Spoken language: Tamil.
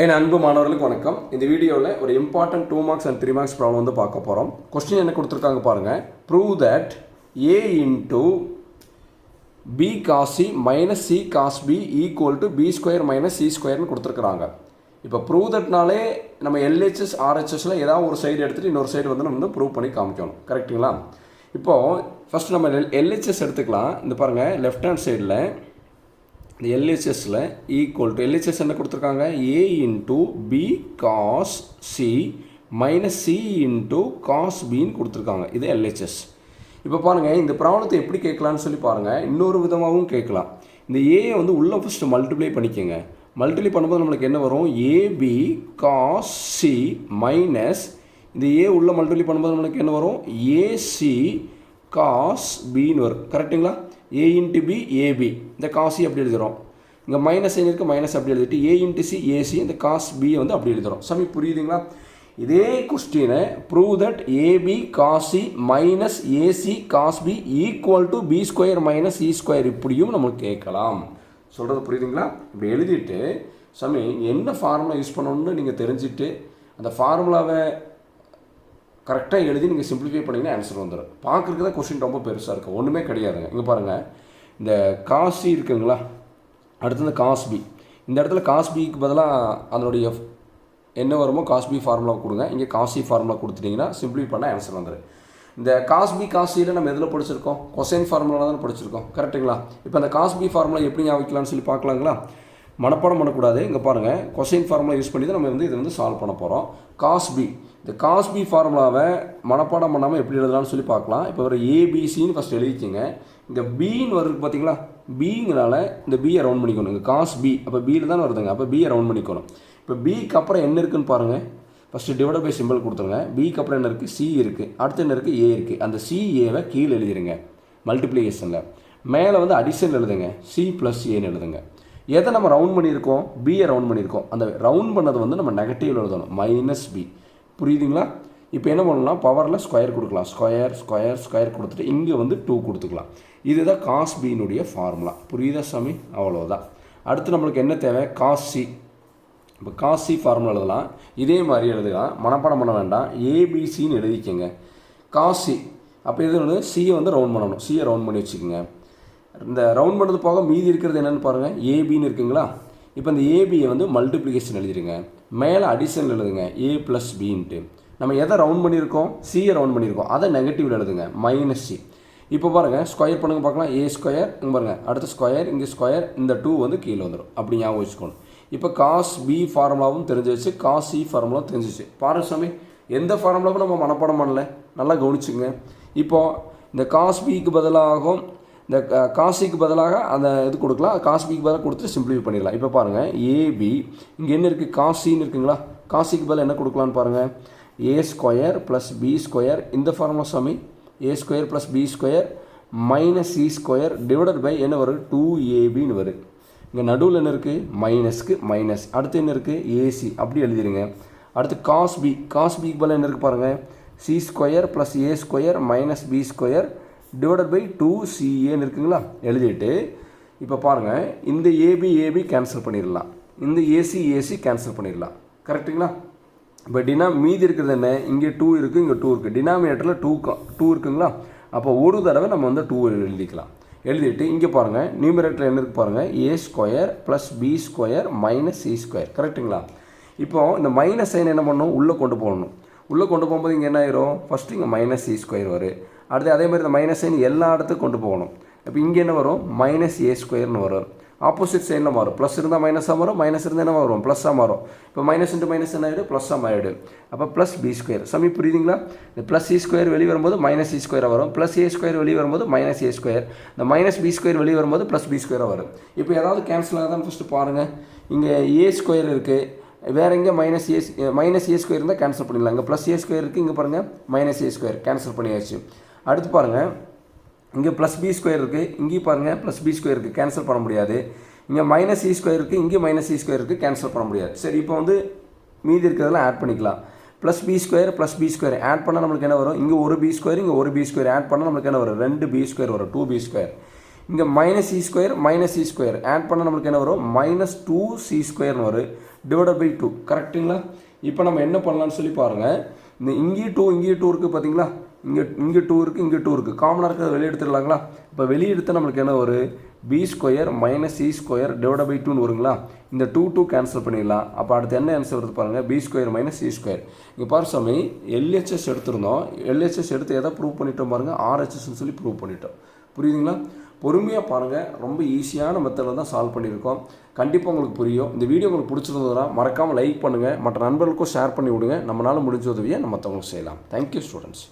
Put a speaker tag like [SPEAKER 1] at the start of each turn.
[SPEAKER 1] என் அன்பு மாணவர்களுக்கு வணக்கம். இந்த வீடியோவில் ஒரு important 2 marks and 3 marks problem வந்து பார்க்க போகிறோம். கொஸ்டின் என்ன கொடுத்துருக்காங்க பாருங்கள். Prove that a into b cos c minus c cos b equal to b square minus c ஸ்கொயர்னு கொடுத்துருக்குறாங்க. இப்போ ப்ரூவ் தட்னாலே நம்ம LHS RHSல ஏதாவது ஒரு சைடு எடுத்துகிட்டு இன்னொரு சைடு வந்து நம்ம வந்து ப்ரூவ் பண்ணி காமிக்கணும். கரெக்டுங்களா? இப்போது ஃபஸ்ட்டு நம்ம LHS எடுத்துக்கலாம். இந்த பாருங்கள், லெஃப்ட் ஹேண்ட் சைடில் இந்த LHSல ஈக்குவல் டு LHS என்ன கொடுத்துருக்காங்க, a into b cos c minus c into cos bன்னு கொடுத்துருக்காங்க. இது LHS. இப்போ பாருங்கள், இந்த ப்ராப்ளத்தை எப்படி கேட்கலான்னு சொல்லி பாருங்கள். இன்னொரு விதமாகவும் கேட்கலாம். இந்த a வந்து உள்ளே ஃபஸ்ட்டு மல்டிப்ளை பண்ணிக்கோங்க. மல்டிப்ளை பண்ணும்போது நம்மளுக்கு என்ன வரும், ab cos c மைனஸ் இந்த a உள்ளே மல்டிப்ளை பண்ணும்போது நம்மளுக்கு என்ன வரும், ac cos bன்னு வரும். கரெக்டுங்களா? a இன்ட்டு b ab, இந்த cos c அப்படி எழுதுகிறோம். இங்கே மைனஸ் இருக்குது, மைனஸ் அப்படி எழுதிட்டு a இன்ட்டு c ac, இந்த cos b வந்து அப்படி எழுதுகிறோம். சமி புரியுதுங்களா? இதே கொஸ்டினை prove that ab cos c minus ac cos b equal to b square minus c square இப்படியும் நமக்கு கேட்கலாம். சொல்கிறது புரியுதுங்களா? இப்போ எழுதிட்டு சமி என்ன ஃபார்முலா யூஸ் பண்ணணும்னு நீங்கள் தெரிஞ்சுட்டு அந்த ஃபார்முலாவை கரெக்டாக எழுதி நீங்கள் சிம்பிளிஃபை பண்ணிங்கன்னா ஆன்சர் வந்துடும். பார்க்குறதுக்கு தான் கொஸ்டின் ரொம்ப பெருசாக இருக்குது, ஒன்றுமே கிடையாதுங்க. இங்கே பாருங்கள், இந்த cos c இருக்குங்களா, அடுத்து இந்த cos b. இந்த இடத்துல cos bக்கு பதிலாக அதனுடைய என்ன வருமோ cos b ஃபார்முலா கொடுங்க. இங்கே cos c ஃபார்முலா கொடுத்துட்டிங்கன்னா சிம்பிளிஃபை பண்ண ஆன்சர் வந்துடும். இந்த cos b cos cயில் நம்ம எதில் படிச்சிருக்கோம், கொசைன் ஃபார்முலா தான் படிச்சிருக்கோம். கரெக்டுங்களா? இப்போ அந்த cos b ஃபார்முலா எப்படி ஞாபகிக்கலாம்னு சொல்லி பார்க்கலாங்களா? மனப்பாடம் பண்ணக்கூடாது. இங்கே பாருங்கள், கொசைன் ஃபார்முலா யூஸ் பண்ணி தான் நம்ம வந்து இதை வந்து சால்வ் பண்ண போகிறோம். cos b, இந்த cos b ஃபார்முலாவை மனப்பாடம் பண்ணாமல் எப்படி எழுதலாம்னு சொல்லி பார்க்கலாம். இப்போ ஒரு ஏபிசின்னு ஃபஸ்ட் எழுதிக்கிங்க. இங்கே பின்னு வருது பார்த்தீங்களா, பிங்கிறனால இந்த பியை ரவுண்ட் பண்ணிக்கணும். இங்கே cos b, அப்போ பியில் தான் வருதுங்க, அப்போ பியை ரவுண்ட் பண்ணிக்கணும். இப்போ பிக்கு அப்புறம் என்ன இருக்குதுன்னு பாருங்கள். ஃபஸ்ட்டு டிவைட் பை சிம்பிள் கொடுத்துருங்க. பிக்கு அப்புறம் என்ன இருக்குது, சி இருக்குது, அடுத்து என்ன இருக்குது, ஏ இருக்குது. அந்த CAவை கீழே எழுதிடுங்க மல்டிப்ளிகேஷனில். மேலே வந்து அடிஷன் எழுதுங்க, C + Aன்னு எழுதுங்க. எதை நம்ம ரவுண்ட் பண்ணியிருக்கோம், பியை ரவுண்ட் பண்ணியிருக்கோம். அந்த ரவுண்ட் பண்ணது வந்து நம்ம நெகட்டிவ் எழுதணும், மைனஸ் b. புரியுதுங்களா? இப்போ என்ன பண்ணலாம், பவரில் ஸ்கொயர் கொடுக்கலாம். ஸ்கொயர் ஸ்கொயர் ஸ்கொயர் கொடுத்துட்டு இங்கே வந்து 2 கொடுத்துக்கலாம். இதுதான் cos bனுடைய ஃபார்முலா. புரியுதா சாமி? அவ்வளோதான். அடுத்து நம்மளுக்கு என்ன தேவை, cos c. இப்போ cos c ஃபார்முலா எழுதலாம். இதே மாதிரி எழுதலாம், மனப்பாடம் பண்ண வேண்டாம். ஏபிசின்னு எழுதிக்கங்க. cos c, அப்போ இது வந்து சியை வந்து ரவுண்ட் பண்ணணும். சியை ரவுண்ட் பண்ணி வச்சுக்கோங்க. இந்த ரவுண்ட் பண்ணது போக மீதி இருக்கிறது என்னென்னு பாருங்கள், ஏபின்னு இருக்குங்களா. இப்போ இந்த ஏபியை வந்து மல்டிப்ளிகேஷன் எழுதிடுங்க. மேலே அடிஷன் எழுதுங்க, a + bன்ட்டு. நம்ம எதை ரவுண்ட் பண்ணியிருக்கோம், சியை ரவுண்ட் பண்ணியிருக்கோம், அதை நெகட்டிவில் எழுதுங்க, மைனஸ் c. இப்போ பாருங்கள், ஸ்கொயர் பண்ணுங்க பார்க்கலாம். a ஸ்கொயர் இங்கே பாருங்கள், அடுத்த ஸ்கொயர், இங்கே ஸ்கொயர், இந்த 2 வந்து கீழே வந்துடும். அப்படி ஞாபகம் வச்சுக்கணும். இப்போ cos b ஃபார்முலாவும் தெரிஞ்சிச்சு, cos c ஃபார்முலாவும் தெரிஞ்சிச்சு. பாருங்க சாமி, எந்த ஃபார்முலாவும் நம்ம மனப்பாடம் பண்ணல, நல்லா கவனிச்சுங்க. இப்போது இந்த cos bக்கு பதிலாகும், இந்த cos cக்கு பதிலாக அந்த இது கொடுக்கலாம். cos bக்கு பதிலாக கொடுத்துட்டு சிம்பிளிஃபை பண்ணிடலாம். இப்போ பாருங்கள், ab இங்கே என்ன இருக்குது, cos cன்னு இருக்குங்களா. cos cக்கு பதிலாக என்ன கொடுக்கலான்னு பாருங்கள், a square plus b square. இந்த ஃபார்முலா சாமி, a square plus b square minus c square divided by என்ன வரும், 2abன்னு வரும். இங்கே நடுவில் என்ன இருக்குது, மைனஸ்க்கு மைனஸ். அடுத்து என்ன இருக்குது, ac. அப்படி எழுதிடுங்க. அடுத்து cos b, cos bக்கு பதிலாக என்ன இருக்குது பாருங்கள், c square plus a square minus b square divided by 2CAன்னு இருக்குங்களா. எழுதிட்டு இப்போ பாருங்கள், இந்த ஏபி கேன்சல் பண்ணிடலாம், இந்த AC கேன்சல் பண்ணிடலாம். கரெக்டுங்களா? இப்போ மீதி இருக்கிறது என்ன, இங்கே 2 இருக்குது, இங்கே 2 இருக்குது. டினாமினேட்டரில் 2 இருக்குங்களா. அப்போ ஒரு தடவை நம்ம வந்து 2 எழுதிக்கலாம். எழுதிட்டு இங்கே பாருங்கள், நியூமரேட்டரில் என்ன இருக்குது பாருங்கள், a square plus b square minus c square. கரெக்டுங்களா? இப்போது இந்த மைனஸ் சைன் என்ன பண்ணணும், உள்ளே கொண்டு போகணும். உள்ளே கொண்டு போகும்போது இங்கே என்ன ஆயிரும், ஃபஸ்ட்டு இங்கே மைனஸ் c ஸ்கொயர் வரும். அடுத்து அதே மாதிரி இந்த மைனஸ் சைன் எல்லா இடத்துக்கும் கொண்டு போகணும். இப்போ இங்கே என்ன வரும், மைனஸ் a ஸ்கொயர்னு வரும். ஆப்போசிட் சைனில் மாறும். ப்ளஸ் இருந்தால் மைனஸாக மாறும், மைனஸ் இருந்தால் என்ன வரும், ப்ளஸ்ஸாக மாறும். இப்போ மைனஸ் இன்ட்டு மைனஸ் என்ன ஆகிடும், ப்ளஸ்ஸாக மாறிடும். அப்போ ப்ளஸ் b ஸ்கொயர். சமி புரியுதுங்களா? இந்த ப்ளஸ் c ஸ்கொயர் வெளியே வரும்போது மைனஸ் c ஸ்கொயராக வரும். ப்ளஸ் a ஸ்கொயர் வெளியே வரும்போது மைனஸ் a ஸ்கொயர். இந்த மைனஸ் b ஸ்கொயர் வெளியே வரும்போது ப்ளஸ் b ஸ்கொயராக வரும். இப்போ ஏதாவது கேன்சல் ஆகுதான்னு ஃபஸ்ட்டு பாருங்கள். இங்கே a ஸ்கொயர் இருக்குது, வேறு எங்கே மைனஸ் a ஸ்கொயர் இருந்தால் கேன்சல் பண்ணிடலாம். இங்கே ப்ளஸ் a ஸ்கொயர் இருக்குது, இங்கே பாருங்கள் மைனஸ் a ஸ்கொயர் கேன்சல் பண்ணியாச்சு. அடுத்து பாருங்கள், இங்கே ப்ளஸ் b ஸ்கொயர் இருக்குது, இங்கேயும் பாருங்கள் ப்ளஸ் b ஸ்கொயர் இருக்குது, கேன்சல் பண்ண முடியாது. இங்கே மைனஸ் c ஸ்கொயர் இருக்குது, இங்கே மைனஸ் c ஸ்கொயர் இருக்குது, கேன்சல் பண்ண முடியாது. சரி, இப்போ வந்து மீதி இருக்கிறதெல்லாம் ஆட் பண்ணிக்கலாம். ப்ளஸ் b ஸ்கொயர் ஆட் பண்ணால் நம்மளுக்கு என்ன வரும், இங்கே ஒரு b ஸ்கொயர், இங்கே ஒரு b ஸ்கொயர் ஆட் பண்ணால் நம்மளுக்கு என்ன வரும், 2b ஸ்கொயர் வரும், 2b ஸ்கொயர். இங்கே மைனஸ் சி ஸ்கொயர் ஆட் பண்ணால் நம்மளுக்கு என்ன வரும், -2c ஸ்கொயர்னு வரும். டிவைடட் பை 2 கரெக்டுங்களா. இப்போ நம்ம என்ன பண்ணலாம்னு சொல்லி பாருங்கள். இந்த இங்கேயும் 2 இருக்குது பார்த்தீங்களா, இங்கே 2 இருக்குது, இங்கே 2 இருக்குது, காமனாக இருக்கிறத வெளியே எடுத்துடலாங்களா. இப்போ வெளியே எடுத்தால் நம்மளுக்கு என்ன ஒரு b² - c² டிவைடட் பை 2ன்னு வருங்களா. இந்த 2 கேன்சல் பண்ணிடலாம். அப்போ அடுத்து என்ன ஆன்சர் வருது பாருங்கள், b² - c². இங்கே பாரு சாமி, LHS எடுத்திருந்தோம். LHS எடுத்து எதை ப்ரூவ் பண்ணிட்டோம் பாருங்கள், RHSன்னு சொல்லி ப்ரூவ் பண்ணிட்டோம். புரியுதுங்களா. பொறுமையாக பாருங்கள், ரொம்ப ஈஸியான மெத்தடில் தான் சால்வ் பண்ணியிருக்கோம். கண்டிப்பாக உங்களுக்கு புரியும். இந்த வீடியோ உங்களுக்கு பிடிச்சிருந்ததுன்னா மறக்காமல் லைக் பண்ணுங்கள், மற்ற நண்பர்களுக்கும் ஷேர் பண்ணி விடுங்க. நம்மளால் முடிஞ்ச உதவியை நம்ம மற்றவங்களுக்கு செய்யலாம். Thank you students.